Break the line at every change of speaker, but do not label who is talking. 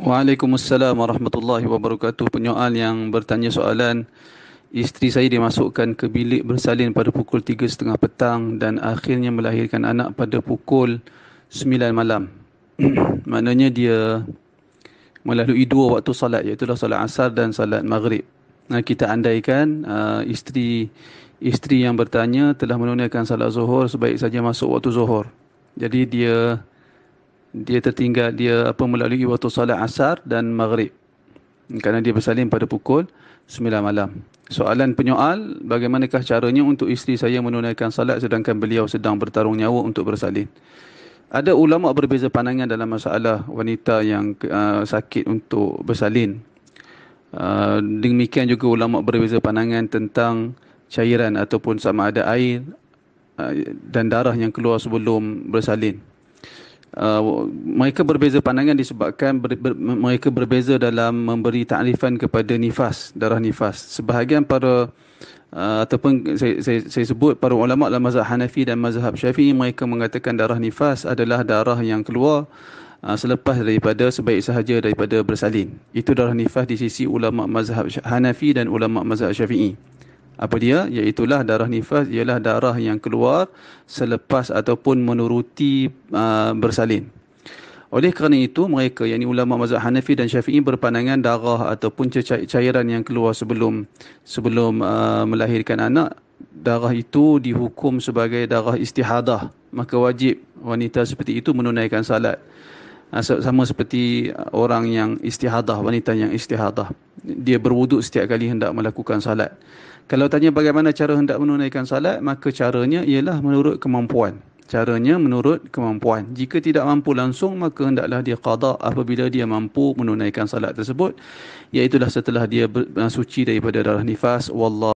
Waalaikumsalam warahmatullahi wabarakatuh. Penyoal yang bertanya soalan, isteri saya dimasukkan ke bilik bersalin pada pukul 3:30 petang dan akhirnya melahirkan anak pada pukul 9 malam. Maknanya dia melalui dua waktu salat, iaitu salat asar dan salat maghrib. Kita andaikan isteri yang bertanya telah menunaikan salat zuhur, sebaik saja masuk waktu zuhur. Jadi dia tertinggal, dia melalui waktu salat asar dan maghrib, kerana dia bersalin pada pukul 9 malam. Soalan penyoal, bagaimanakah caranya untuk isteri saya menunaikan salat sedangkan beliau sedang bertarung nyawa untuk bersalin? Ada ulama berbeza pandangan dalam masalah wanita yang sakit untuk bersalin. Demikian juga ulama berbeza pandangan tentang cairan ataupun sama ada air dan darah yang keluar sebelum bersalin. Mereka berbeza pandangan disebabkan mereka berbeza dalam memberi takrifan kepada nifas, darah nifas. Sebahagian para ataupun saya sebut para ulama dalam mazhab Hanafi dan mazhab Syafi'i, mereka mengatakan darah nifas adalah darah yang keluar selepas daripada sebaik sahaja daripada bersalin. Itu darah nifas di sisi ulama mazhab Hanafi dan ulama mazhab Syafi'i. Apa dia? Iaitulah darah nifas ialah darah yang keluar selepas ataupun menuruti bersalin. Oleh kerana itu, mereka, yakni ulama mazhab Hanafi dan Syafi'i, berpandangan darah ataupun cairan yang keluar sebelum melahirkan anak, darah itu dihukum sebagai darah istihadah. Maka wajib wanita seperti itu menunaikan salat. Sama seperti orang yang istihadah, wanita yang istihadah. Dia berwuduk setiap kali hendak melakukan salat. Kalau tanya bagaimana cara hendak menunaikan salat, maka caranya ialah menurut kemampuan. Caranya menurut kemampuan. Jika tidak mampu langsung, maka hendaklah dia qada apabila dia mampu menunaikan salat tersebut. Iaitulah setelah dia suci daripada darah nifas. Wallah.